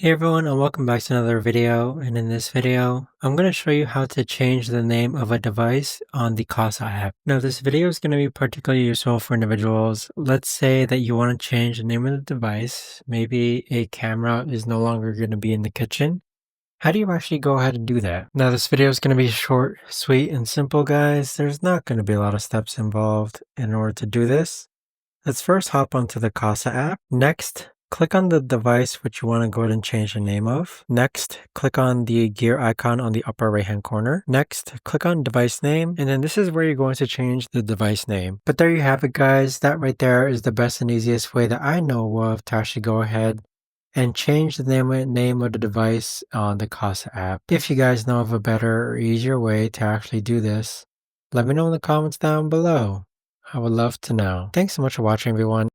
Hey everyone, and welcome back to another video. And in this video, I'm going to show you how to change the name of a device on the Kasa app. Now, this video is going to be particularly useful for individuals. Let's say that you want to change the name of the device. Maybe a camera is no longer going to be in the kitchen. How do you actually go ahead and do that? Now, this video is going to be short, sweet, and simple, guys. There's not going to be a lot of steps involved in order to do this. Let's first hop onto the Kasa app. Next, click on the device which you want to go ahead and change the name of. Next, click on the gear icon on the upper right hand corner. Next, click on device name, and then this is where you're going to change the device name. But there you have it, guys. That right there is the best and easiest way that I know of to actually go ahead and change the name of the device on the Kasa app. If you guys know of a better or easier way to actually do this, let me know in the comments down below. I would love to know. Thanks so much for watching, everyone.